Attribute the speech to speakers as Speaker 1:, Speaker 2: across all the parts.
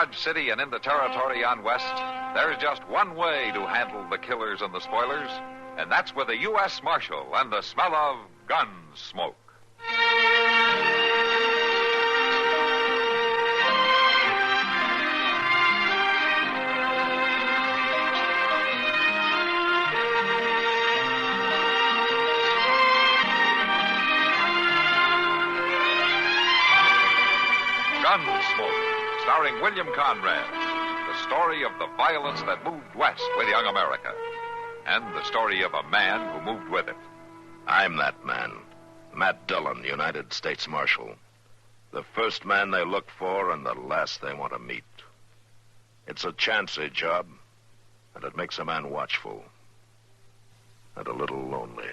Speaker 1: Dodge City and in the territory on west, there's just one way to handle the killers and the spoilers, and that's with a U.S. Marshal and the smell of gun smoke. Gunsmoke, starring William Conrad. The story of the violence that moved west with young America. And the story of a man who moved with it.
Speaker 2: I'm that man. Matt Dillon, United States Marshal. The first man they look for and the last they want to meet. It's a chancy job, and it makes a man watchful. And a little lonely.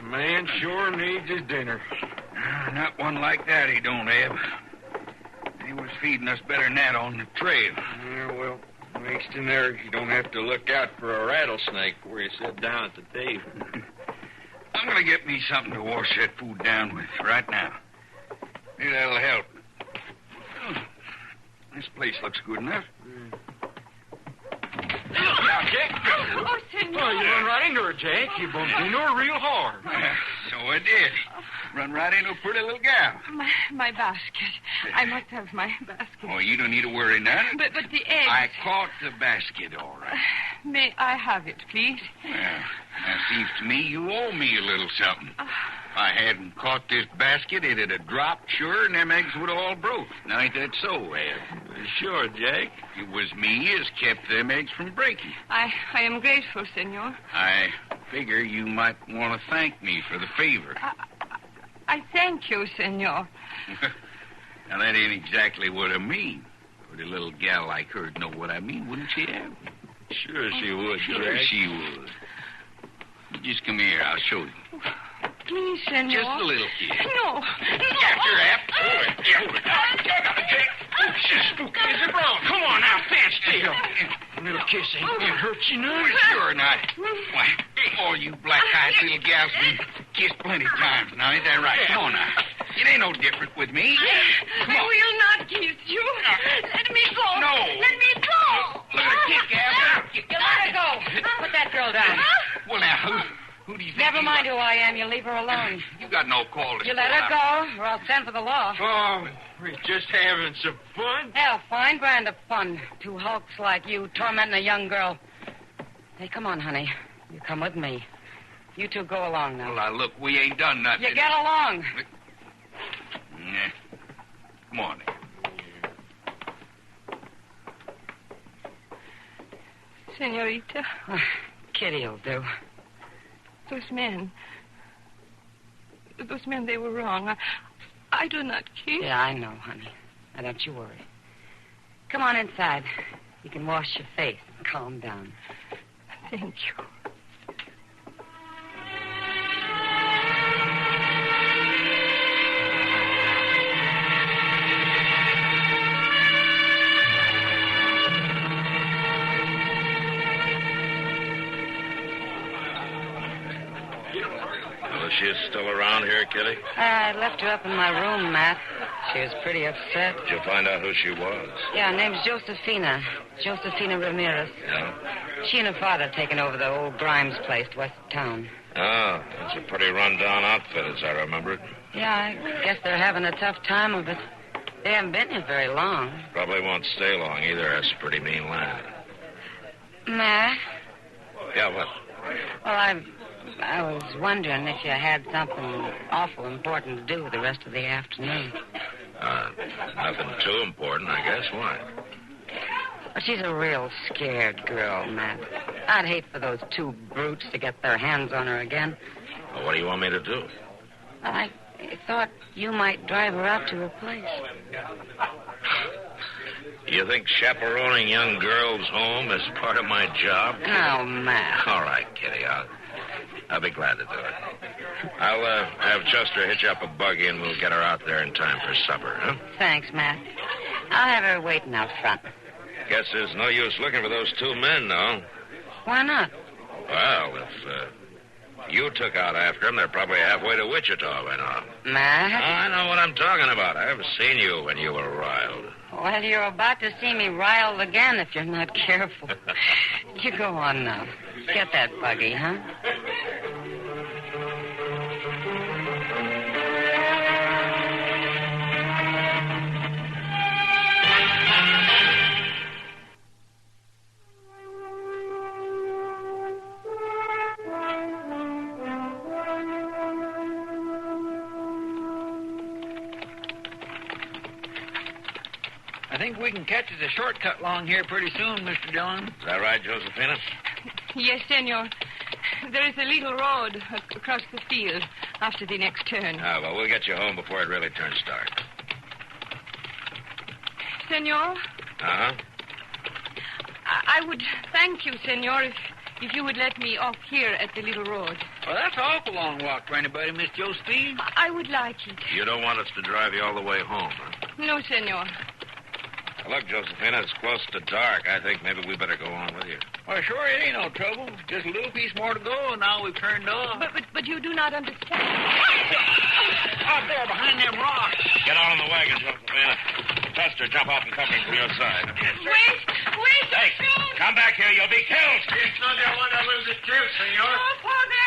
Speaker 3: Man sure needs his dinner.
Speaker 4: Not one like that, he don't, Eb. He was feeding us better than that on the trail.
Speaker 3: Yeah, well, at least in there you don't have to look out for a rattlesnake before you sit down at the table.
Speaker 4: I'm going to get me something to wash that food down with right now. Maybe that'll help. This place looks good enough.
Speaker 3: Now, Jake.
Speaker 5: Oh, senor.
Speaker 3: Oh, you run right into her, Jake. You bumped into her real hard.
Speaker 4: So I did. Run right into a pretty little gal.
Speaker 5: My basket. I must have my basket.
Speaker 4: Oh, you don't need to worry none.
Speaker 5: But the eggs.
Speaker 4: I caught the basket, all right.
Speaker 5: May I have it, please?
Speaker 4: Well, now, seems to me you owe me a little something. If I hadn't caught this basket, it'd have dropped, sure, and them eggs would have all broke. Now, ain't that so, Ed?
Speaker 3: Sure, Jake.
Speaker 4: It was me as kept them eggs from breaking.
Speaker 5: I am grateful, senor.
Speaker 4: I figure you might want to thank me for the favor.
Speaker 5: I thank you, senor.
Speaker 4: Now, that ain't exactly what I mean. But a little gal like her'd know what I mean, wouldn't she, Ed?
Speaker 3: Sure she would,
Speaker 4: Sure
Speaker 3: Jake.
Speaker 4: she would. You just come here, I'll show you.
Speaker 5: Please, senor.
Speaker 4: Just a little kid.
Speaker 5: No.
Speaker 4: After Ep. I got it, Jake.
Speaker 3: Oh, she's spooky as a brown. Come on now, stand still. A little kiss ain't gonna hurt you none.
Speaker 4: Sure not. Why, all you black-eyed little gals been kissed plenty times now, ain't that right? Come on now. It ain't no different with me. Come
Speaker 5: I
Speaker 4: on.
Speaker 5: will not kiss you. Let me go.
Speaker 4: No.
Speaker 5: Let me go.
Speaker 4: Look at her kick, Gal.
Speaker 6: You let her go. Put that girl down.
Speaker 4: Well, now, who do you think
Speaker 6: Never
Speaker 4: you
Speaker 6: mind
Speaker 4: are?
Speaker 6: who I am. You leave her alone.
Speaker 4: You got no call to
Speaker 6: You let her go, or I'll send for the law.
Speaker 3: Oh, we're just having some fun.
Speaker 6: Hell, fine brand of fun. Two hulks like you tormenting a young girl. Hey, come on, honey. You come with me. You two go along now.
Speaker 4: Well, now, look, we ain't done nothing.
Speaker 6: You get along.
Speaker 4: Yeah. Come on.
Speaker 5: Senorita,
Speaker 6: Kitty'll do.
Speaker 5: those men, they were wrong. I do not kiss.
Speaker 6: Yeah, I know, honey. Now, don't you worry. Come on inside. You can wash your face and calm down.
Speaker 5: Thank you.
Speaker 2: She's still around here, Kitty?
Speaker 6: I left her up in my room, Matt. She was pretty upset.
Speaker 2: Did you find out who she was?
Speaker 6: Yeah, her name's Josefina. Josefina Ramirez.
Speaker 2: Yeah?
Speaker 6: She and her father taken over the old Grimes place west of town.
Speaker 2: Oh, it's a pretty run-down outfit, as I remember it.
Speaker 6: Yeah, I guess they're having a tough time of it. They haven't been here very long.
Speaker 2: Probably won't stay long either. That's a pretty mean land.
Speaker 6: Matt?
Speaker 2: Yeah, what?
Speaker 6: Well, I was wondering if you had something awful important to do the rest of the afternoon.
Speaker 2: Nothing too important, I guess. Why?
Speaker 6: Well, she's a real scared girl, Matt. I'd hate for those two brutes to get their hands on her again.
Speaker 2: Well, what do you want me to do?
Speaker 6: I thought you might drive her out to her place.
Speaker 2: You think chaperoning young girls home is part of my job?
Speaker 6: No, Matt.
Speaker 2: All right, Kitty. I'll be glad to do it. I'll have Chester hitch up a buggy and we'll get her out there in time for supper, huh?
Speaker 6: Thanks, Matt. I'll have her waiting out front.
Speaker 2: Guess there's no use looking for those two men, though.
Speaker 6: Why not?
Speaker 2: Well, if you took out after them, they're probably halfway to Wichita by now.
Speaker 6: Matt?
Speaker 2: Oh, I know what I'm talking about. I've seen you when you were riled.
Speaker 6: Well, you're about to see me riled again if you're not careful. You go on now. Get that buggy, huh?
Speaker 3: I think we can catch us a shortcut along here pretty soon, Mr. Dillon.
Speaker 2: Is that right, Josephina?
Speaker 5: Yes, senor. There is a little road across the field after the next turn.
Speaker 2: Ah, well, we'll get you home before it really turns dark.
Speaker 5: Senor,
Speaker 2: Uh-huh.
Speaker 5: I would thank you, senor, if you would let me off here at the little road.
Speaker 3: Well, that's an awful long walk for anybody, Miss Josephine.
Speaker 5: I would like it.
Speaker 2: You don't want us to drive you all the way home, huh?
Speaker 5: No, senor.
Speaker 2: Look, Josephina, it's close to dark. I think maybe we better go on with you.
Speaker 3: Well, sure, it ain't no trouble. Just a little piece more to go, and now we've turned off.
Speaker 5: But you do not understand.
Speaker 3: Out there behind them rocks.
Speaker 2: Get on in the wagon, Josephina. Chester, jump off and cover him from your side.
Speaker 5: Wait,
Speaker 2: Hey, come back here. You'll be killed.
Speaker 3: It's not the one that will be killed, senor.
Speaker 5: Oh, Father,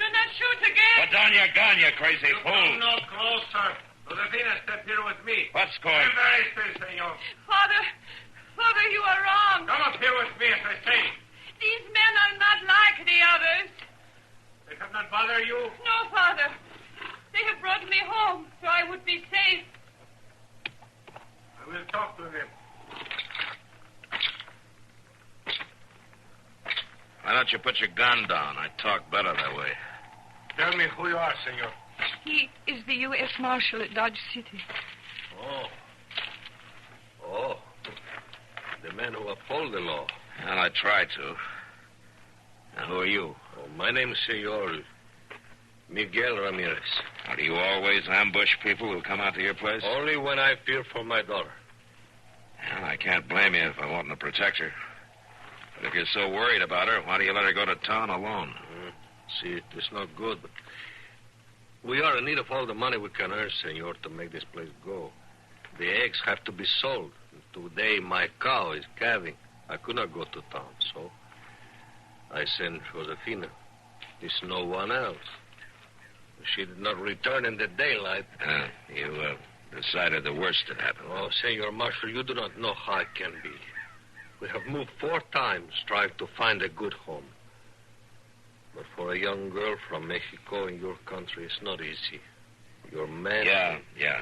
Speaker 5: do not shoot again.
Speaker 2: Put down your gun, you crazy fool.
Speaker 3: no closer. Josefina, step here with me.
Speaker 2: What's going
Speaker 3: I'm very still, senor.
Speaker 5: Father, you are wrong.
Speaker 3: Come up here with me, as I say.
Speaker 5: These men are not like the others.
Speaker 3: They have not bothered you?
Speaker 5: No, Father. They have brought me home so I would be safe.
Speaker 3: I will talk to them.
Speaker 2: Why don't you put your gun down? I talk better that way.
Speaker 3: Tell me who you are, senor.
Speaker 5: He is the U.S. Marshal at Dodge City.
Speaker 7: Oh, the man who uphold the law.
Speaker 2: Well, I try to. Now, who are you?
Speaker 7: Oh, my name is Senor Miguel Ramirez.
Speaker 2: Now, do you always ambush people who come out to your place?
Speaker 7: Only when I fear for my daughter.
Speaker 2: Well, I can't blame you if I want to protect her. But if you're so worried about her, why do you let her go to town alone?
Speaker 7: See, it is not good, but we are in need of all the money we can earn, senor, to make this place go. The eggs have to be sold. Today, my cow is calving. I could not go to town, so I sent Josefina. There's no one else. She did not return in the daylight.
Speaker 2: You decided the worst had happened.
Speaker 7: Oh, Senor Marshal, you do not know how it can be. We have moved 4 times trying to find a good home. But for a young girl from Mexico in your country, it's not easy. Your man...
Speaker 2: Yeah.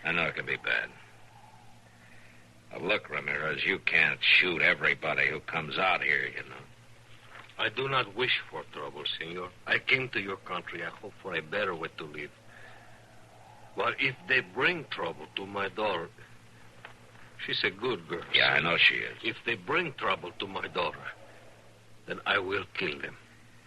Speaker 2: I know it can be bad. Now, look, Ramirez, you can't shoot everybody who comes out here, you know.
Speaker 7: I do not wish for trouble, senor. I came to your country. I hope for a better way to live. But if they bring trouble to my daughter... She's a good girl.
Speaker 2: Yeah, I know she is.
Speaker 7: If they bring trouble to my daughter, then I will kill them.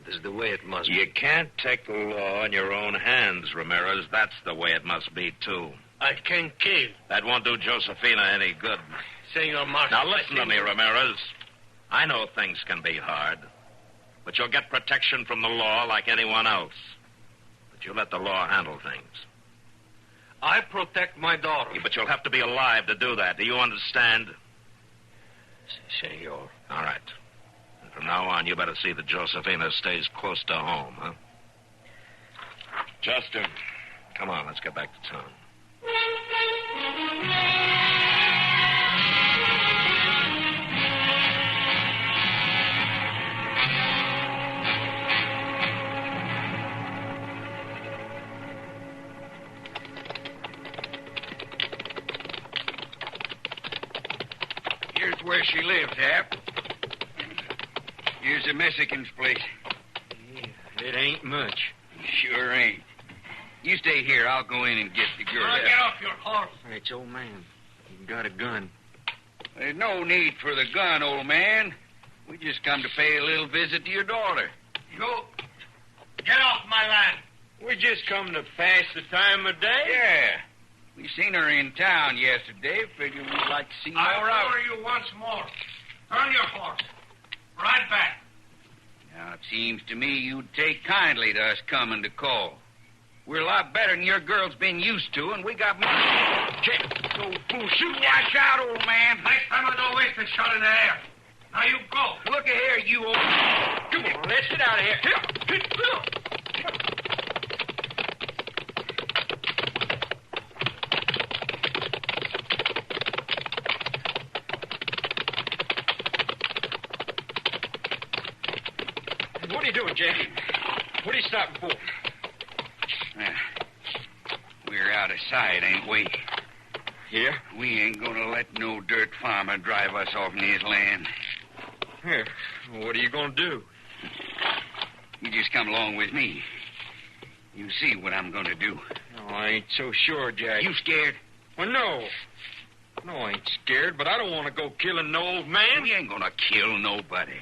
Speaker 7: This is the way it must be.
Speaker 2: You can't take the law in your own hands, Ramirez. That's the way it must be, too.
Speaker 7: I can kill.
Speaker 2: That won't do Josephina any good.
Speaker 7: Senor Marshal...
Speaker 2: Now, listen to me, Ramirez. I know things can be hard, but you'll get protection from the law like anyone else. But you let the law handle things.
Speaker 7: I protect my daughter.
Speaker 2: Yeah, but you'll have to be alive to do that. Do you understand?
Speaker 7: Senor.
Speaker 2: All right. And from now on, you better see that Josephina stays close to home, huh? Chester, come on, let's get back to town.
Speaker 3: Here's where she lives, Hap. Here's the Mexican's place.
Speaker 8: It ain't much.
Speaker 3: Sure ain't. You stay here. I'll go in and get the girl.
Speaker 7: Now get off your horse.
Speaker 8: It's old man. He got a gun.
Speaker 3: There's no need for the gun, old man. We just come to pay a little visit to your daughter.
Speaker 7: You get off my land.
Speaker 8: We just come to pass the time of day.
Speaker 4: Yeah. We seen her in town yesterday. Figured we'd like to see more of her.
Speaker 9: I order you once more. Turn your horse. Right back.
Speaker 4: Now, it seems to me you'd take kindly to us coming to call. We're a lot better than your girl's been used to, and we got money. Old fool, shoot, watch out, old man.
Speaker 9: Next time I don't waste a shot in the air. Now you go.
Speaker 4: Look at here, you old...
Speaker 8: Come on, let's get out of here. What are you doing, Jack? What are you stopping for?
Speaker 4: We're out of sight, ain't we?
Speaker 8: Yeah?
Speaker 4: We ain't gonna let no dirt farmer drive us off his land.
Speaker 8: Here. What are you going to do?
Speaker 4: You just come along with me. You see what I'm gonna do.
Speaker 8: Oh, I ain't so sure, Jack.
Speaker 4: You scared?
Speaker 8: Well, no. No, I ain't scared, but I don't want to go killing no old man.
Speaker 4: We ain't gonna kill nobody.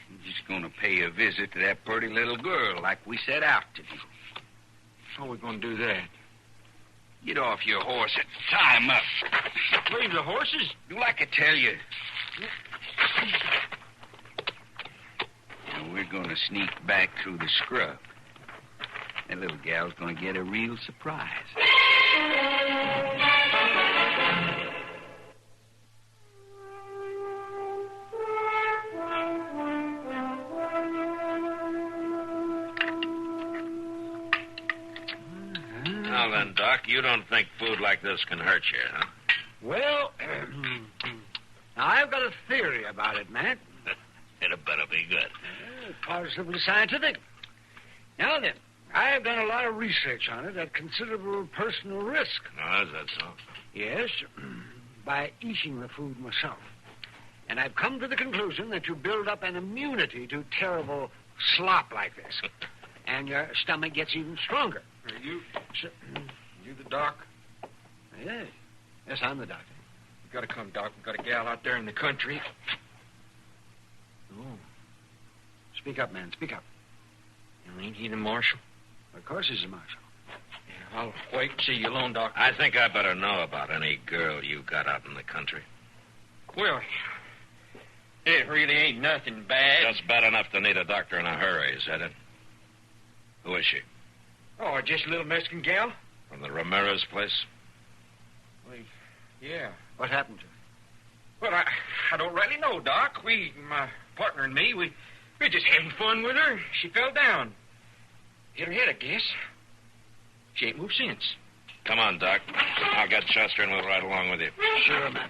Speaker 4: We're just gonna pay a visit to that pretty little girl like we set out to do.
Speaker 8: How are we going to do that?
Speaker 4: Get off your horse and tie him up.
Speaker 8: Leave the horses?
Speaker 4: Do like I tell you. Now, we're gonna sneak back through the scrub. That little gal's gonna get a real surprise.
Speaker 7: Now then, Doc, you don't think food like this can hurt you, huh?
Speaker 10: Well, I've got a theory about it, Matt.
Speaker 7: It better be good.
Speaker 10: Positively scientific. Now then, I've done a lot of research on it at considerable personal risk.
Speaker 7: Oh, is that so?
Speaker 10: Yes, by eating the food myself. And I've come to the conclusion that you build up an immunity to terrible slop like this. And your stomach gets even stronger.
Speaker 8: Are you
Speaker 10: So,
Speaker 8: the doc?
Speaker 10: yes. Yes, I'm the doctor.
Speaker 8: You got to come, Doc. We got a gal out there in the country.
Speaker 10: Oh. Speak up, man. Speak up.
Speaker 8: Ain't he the marshal?
Speaker 10: Of course he's a marshal.
Speaker 8: Yeah, I'll wait and see you alone, Doc.
Speaker 7: I think I better know about any girl you got out in the country.
Speaker 8: Well, it really ain't nothing bad.
Speaker 7: Just bad enough to need a doctor in a hurry, is that it? Who is she?
Speaker 8: Oh, just a little Mexican gal?
Speaker 7: From the Ramirez place?
Speaker 8: Well, yeah.
Speaker 10: What happened to her?
Speaker 8: Well, I don't rightly know, Doc. My partner and me, we're just having fun with her. She fell down. Hit her head, I guess. She ain't moved since.
Speaker 7: Come on, Doc. I'll get Chester and we'll ride along with you.
Speaker 10: Sure, man.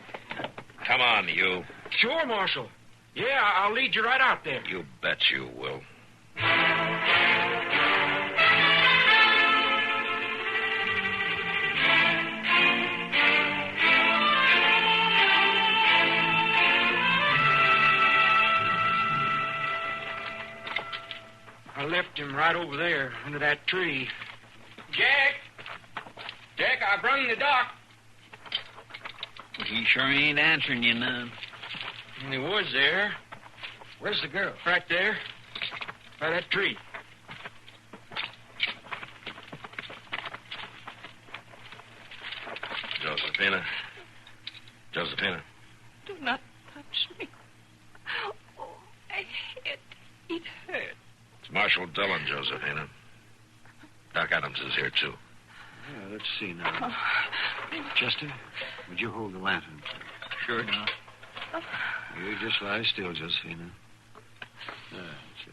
Speaker 7: Come on, you.
Speaker 8: Sure, Marshal. Yeah, I'll lead you right out there.
Speaker 7: You bet you will.
Speaker 8: I left him right over there under that tree. Jack, I brung the doc.
Speaker 4: He sure ain't answering you none.
Speaker 8: And he was there.
Speaker 10: Where's the girl?
Speaker 8: Right there. By that tree.
Speaker 7: Josephina.
Speaker 5: Do not touch me. Oh, my head. It hurts.
Speaker 7: It's Marshal Dillon, Josephina. Doc Adams is here, too.
Speaker 10: Yeah, let's see now. Chester, would you hold the lantern?
Speaker 8: Sure, Doc.
Speaker 10: You just lie still, Josephina.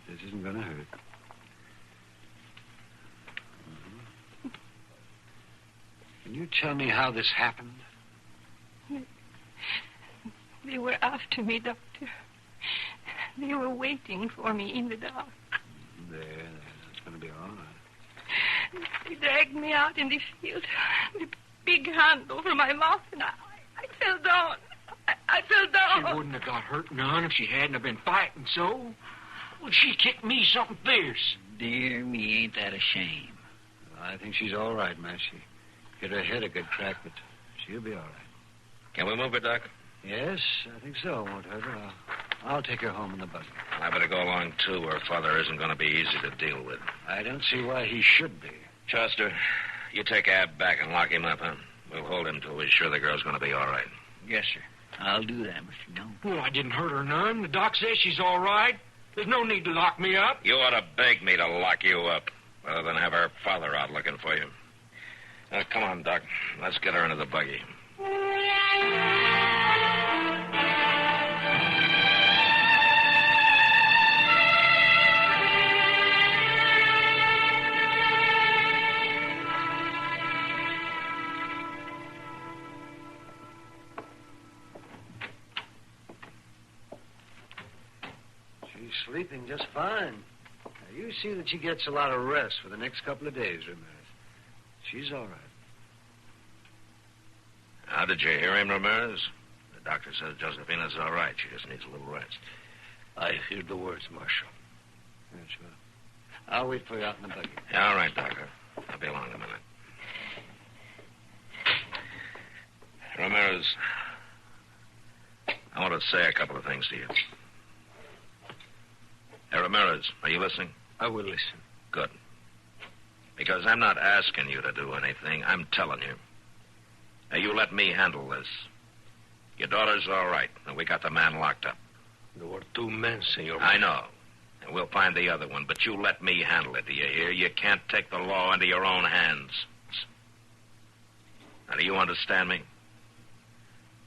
Speaker 10: This isn't going to hurt. Mm-hmm. Can you tell me how this happened?
Speaker 5: They were after me, Doctor. They were waiting for me in the dark.
Speaker 10: There. That's going to be all right.
Speaker 5: They dragged me out in the field. The big handle for my mouth, and I fell down. I fell down.
Speaker 8: She wouldn't have got hurt none if she hadn't have been fighting so. Well, she kicked me something fierce.
Speaker 4: Dear me, ain't that a shame.
Speaker 10: I think she's all right, man. She hit her head a good crack, but she'll be all right.
Speaker 7: Can we move her, Doc?
Speaker 10: Yes, I think so. Won't hurt her. I'll take her home in the buggy.
Speaker 2: I better go along, too. Her father isn't going to be easy to deal with.
Speaker 10: I don't see why he should be.
Speaker 2: Chester, you take Ab back and lock him up, huh? We'll hold him till we're sure the girl's going to be all right.
Speaker 11: Yes, sir. I'll do that, Mr. Dillon.
Speaker 8: Well, I didn't hurt her none. The doc says she's all right. There's no need to lock me up.
Speaker 2: You ought to beg me to lock you up, rather than have her father out looking for you. Now, come on, Doc. Let's get her into the buggy.
Speaker 10: She's sleeping just fine. Now, you see that she gets a lot of rest for the next couple of days, Ramirez. She's all right.
Speaker 2: How did you hear him, Ramirez? The doctor says Josefina's all right. She just needs a little rest.
Speaker 7: I hear the words, Marshal.
Speaker 10: Yeah, sure. I'll wait for you out in the buggy.
Speaker 2: Yeah, all right, Doctor. I'll be along in a minute. Ramirez, I want to say a couple of things to you. Hey, Ramirez, are you listening?
Speaker 7: I will listen.
Speaker 2: Good. Because I'm not asking you to do anything. I'm telling you. Now, you let me handle this. Your daughter's all right, and we got the man locked up.
Speaker 7: There were 2 men, Senor.
Speaker 2: I know. And we'll find the other one, but you let me handle it, do you hear? You can't take the law into your own hands. Now, do you understand me?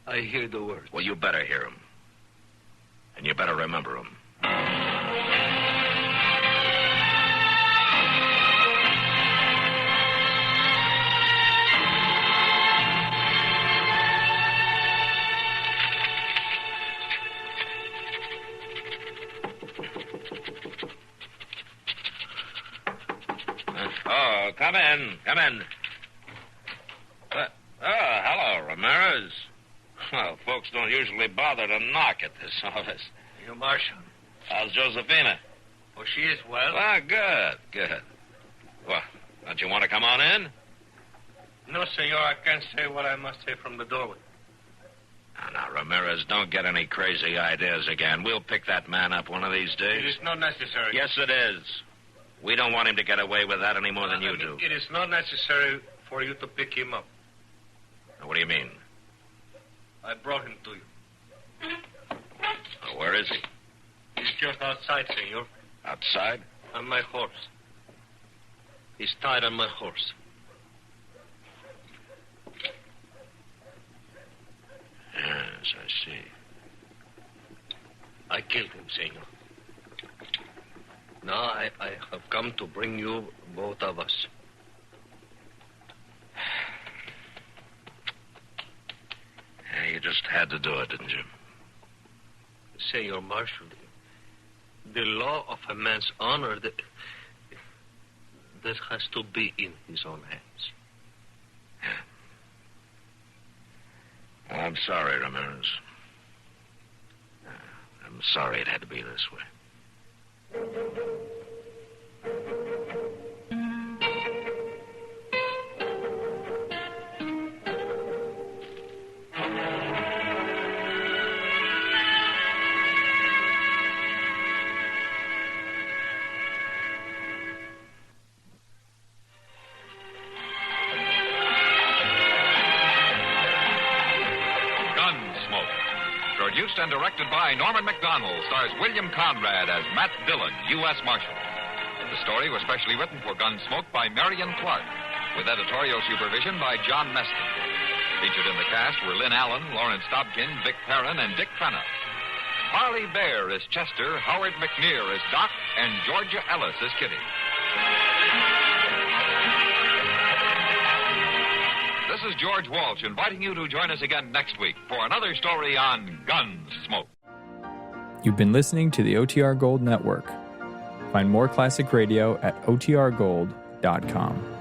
Speaker 7: I hear the words.
Speaker 2: Well, you better hear them. And you better remember them. Oh, come in. Come in. Hello, Ramirez. Well, folks don't usually bother to knock at this office.
Speaker 7: Your Marshal.
Speaker 2: How's Josefina?
Speaker 7: Oh, she is well.
Speaker 2: Ah, good. Well, don't you want to come on in?
Speaker 7: No, Senor, I can't say what I must say from the doorway.
Speaker 2: Now, Ramirez, don't get any crazy ideas again. We'll pick that man up one of these days.
Speaker 7: It is not necessary.
Speaker 2: Yes, it is. We don't want him to get away with that any more than you do.
Speaker 7: It is not necessary for you to pick him up.
Speaker 2: Now, what do you mean?
Speaker 7: I brought him to you.
Speaker 2: Oh, where is he?
Speaker 7: He's just outside, Senor.
Speaker 2: Outside?
Speaker 7: On my horse. He's tied on my horse.
Speaker 2: Yes, I see.
Speaker 7: I killed him, Senor. Now I have come to bring you both of us.
Speaker 2: Yeah, you just had to do it, didn't you?
Speaker 7: Senor Marshal, the law of a man's honor, that has to be in his own hands.
Speaker 2: Yeah. Well, I'm sorry, Ramirez. I'm sorry it had to be this way.
Speaker 1: Produced and directed by Norman McDonald, stars William Conrad as Matt Dillon, U.S. Marshal. The story was specially written for Gunsmoke by Marion Clark, with editorial supervision by John Meston. Featured in the cast were Lynn Allen, Lawrence Dobkin, Vic Perrin, and Dick Crenna. Harley Bear is Chester, Howard McNear is Doc, and Georgia Ellis is Kitty. This is George Walsh inviting you to join us again next week for another story on Gunsmoke.
Speaker 12: You've been listening to the OTR Gold Network. Find more classic radio at otrgold.com.